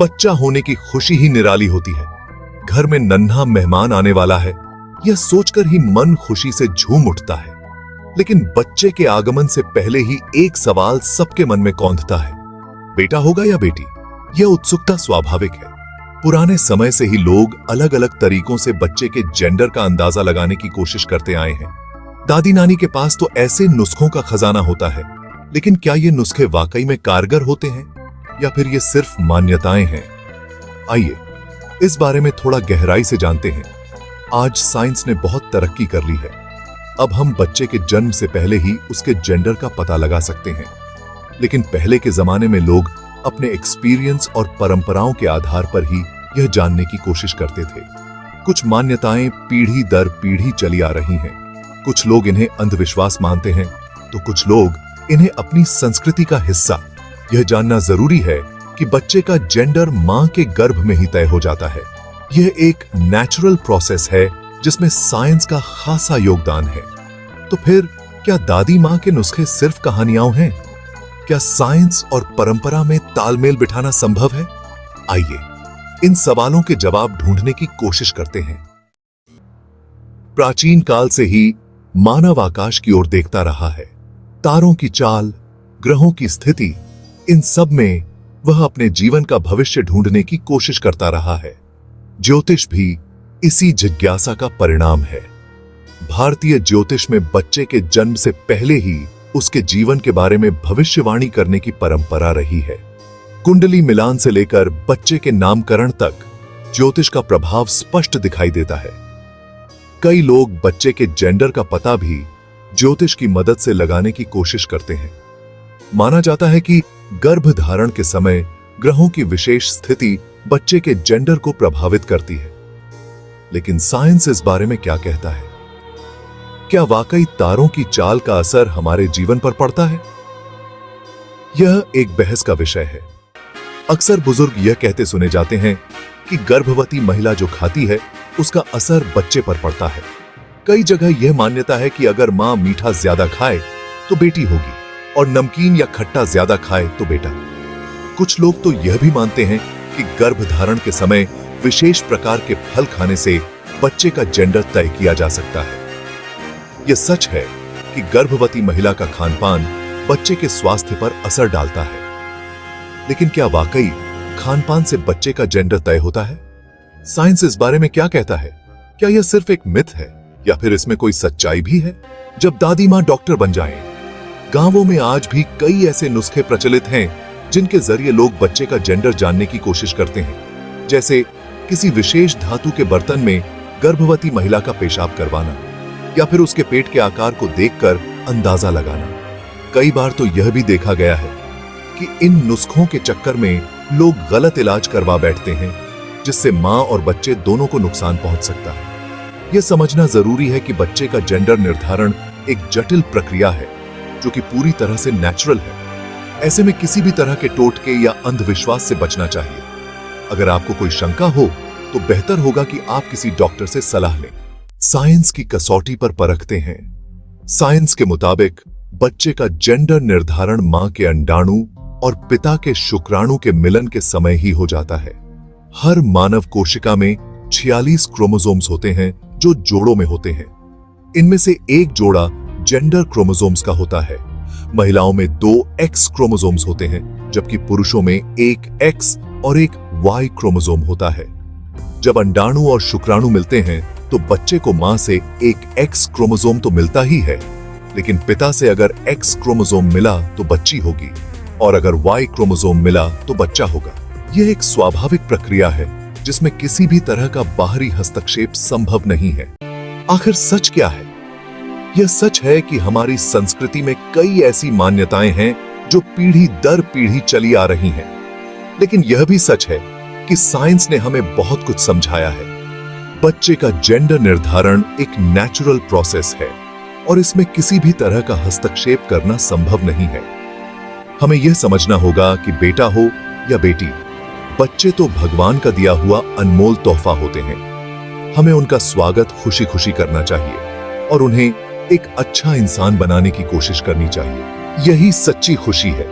बच्चा होने की खुशी ही निराली होती है। घर में नन्हा मेहमान आने वाला है, यह सोचकर ही मन खुशी से झूम उठता है। लेकिन बच्चे के आगमन से पहले ही एक सवाल सबके मन में कौंधता है, बेटा होगा या बेटी? यह उत्सुकता स्वाभाविक है। पुराने समय से ही लोग अलग अलग तरीकों से बच्चे के जेंडर का अंदाजा लगाने की कोशिश करते आए हैं। दादी नानी के पास तो ऐसे नुस्खों का खजाना होता है, लेकिन क्या ये नुस्खे वाकई में कारगर होते हैं या फिर ये सिर्फ मान्यताएं हैं? आइए इस बारे में थोड़ा गहराई से जानते हैं। आज साइंस ने बहुत तरक्की कर ली है। अब हम बच्चे के जन्म से पहले ही उसके जेंडर का पता लगा सकते हैं। लेकिन पहले के जमाने में लोग अपने एक्सपीरियंस और परंपराओं के आधार पर ही यह जानने की कोशिश करते थे। कुछ मान्यताएं पीढ़ी दर पीढ़ी चली आ रही हैं। कुछ लोग इन्हें अंधविश्वास मानते हैं, तो कुछ लोग इन्हें अपनी संस्कृति का हिस्सा। यह जानना जरूरी है कि बच्चे का जेंडर मां के गर्भ में ही तय हो जाता है। यह एक नेचुरल प्रोसेस है जिसमें साइंस का खासा योगदान है। तो फिर क्या दादी मां के नुस्खे सिर्फ कहानियां हैं? क्या साइंस और परंपरा में तालमेल बिठाना संभव है? आइए इन सवालों के जवाब ढूंढने की कोशिश करते हैं। प्राचीन काल से ही मानव आकाश की ओर देखता रहा है। तारों की चाल, ग्रहों की स्थिति, इन सब में वह अपने जीवन का भविष्य ढूंढने की कोशिश करता रहा है। ज्योतिष भी इसी जिज्ञासा का परिणाम है। भारतीय ज्योतिष में बच्चे के जन्म से पहले ही उसके जीवन के बारे में भविष्यवाणी करने की परंपरा रही है। कुंडली मिलान से लेकर बच्चे के नामकरण तक ज्योतिष का प्रभाव स्पष्ट दिखाई देता है। कई लोग बच्चे के जेंडर का पता भी ज्योतिष की मदद से लगाने की कोशिश करते हैं। माना जाता है कि गर्भधारण के समय ग्रहों की विशेष स्थिति बच्चे के जेंडर को प्रभावित करती है। लेकिन साइंस इस बारे में क्या कहता है? क्या वाकई तारों की चाल का असर हमारे जीवन पर पड़ता है? यह एक बहस का विषय है। अक्सर बुजुर्ग यह कहते सुने जाते हैं कि गर्भवती महिला जो खाती है उसका असर बच्चे पर पड़ता है। कई जगह यह मान्यता है कि अगर मां मीठा ज्यादा खाए तो बेटी होगी और नमकीन या खट्टा ज्यादा खाए तो बेटा। कुछ लोग तो यह भी मानते हैं कि गर्भधारण के समय विशेष प्रकार के फल खाने से बच्चे का जेंडर तय किया जा सकता है। यह सच है कि गर्भवती महिला का खानपान बच्चे के स्वास्थ्य पर असर डालता है। लेकिन क्या वाकई खानपान से बच्चे का जेंडर तय होता है? साइंस इस बारे में क्या कहता है? क्या यह सिर्फ एक मिथ है या फिर इसमें कोई सच्चाई भी है? जब दादी मां डॉक्टर बन जाएं, गांवों में आज भी कई ऐसे नुस्खे प्रचलित हैं जिनके जरिए लोग बच्चे का जेंडर जानने की कोशिश करते हैं। जैसे किसी विशेष धातु के बर्तन में गर्भवती महिला का पेशाब करवाना या फिर उसके पेट के आकार को देखकर अंदाजा लगाना। कई बार तो यह भी देखा गया है कि इन नुस्खों के चक्कर में लोग गलत इलाज करवा बैठते हैं, जिससे मां और बच्चे दोनों को नुकसान पहुंच सकता है। यह समझना जरूरी है कि बच्चे का जेंडर निर्धारण एक जटिल प्रक्रिया है जो कि पूरी तरह से नेचुरल है। ऐसे में किसी भी तरह के टोटके या अंधविश्वास से बचना चाहिए। अगर आपको कोई शंका हो तो बेहतर होगा कि आप किसी डॉक्टर से सलाह लें। साइंस की कसौटी पर परखते हैं। साइंस के मुताबिक बच्चे का जेंडर निर्धारण मां के अंडाणु और पिता के शुक्राणु के मिलन के समय ही हो जाता है। हर मानव कोशिका में 46 क्रोमोसोम्स होते हैं जो जोड़ों में होते हैं। इनमें से एक जोड़ा जेंडर क्रोमोसोम्स का होता है। महिलाओं में 2 एक्स क्रोमोसोम्स होते हैं, जबकि पुरुषों में एक एक्स और एक वाई क्रोमोसोम होता है। जब अंडाणु और शुक्राणु मिलते हैं तो बच्चे को मां से एक एक्स क्रोमोसोम तो मिलता ही है, लेकिन पिता से अगर एक्स क्रोमोसोम मिला तो बच्ची होगी और अगर वाई क्रोमोसोम मिला तो बच्चा होगा। यह एक स्वाभाविक प्रक्रिया है जिसमें किसी भी तरह का बाहरी हस्तक्षेप संभव नहीं है। आखिर सच क्या है? यह सच है कि हमारी संस्कृति में कई ऐसी मान्यताएं हैं जो पीढ़ी दर पीढ़ी चली आ रही हैं। लेकिन यह भी सच है कि साइंस ने हमें बहुत कुछ समझाया है। बच्चे का जेंडर निर्धारण एक नेचुरल प्रोसेस है और इसमें किसी भी तरह का हस्तक्षेप करना संभव नहीं है। हमें यह समझना होगा कि बेटा हो या बेटी, बच्चे तो भगवान का दिया हुआ अनमोल तोहफा होते हैं। हमें उनका स्वागत खुशी खुशी करना चाहिए और उन्हें एक अच्छा इंसान बनाने की कोशिश करनी चाहिए। यही सच्ची खुशी है।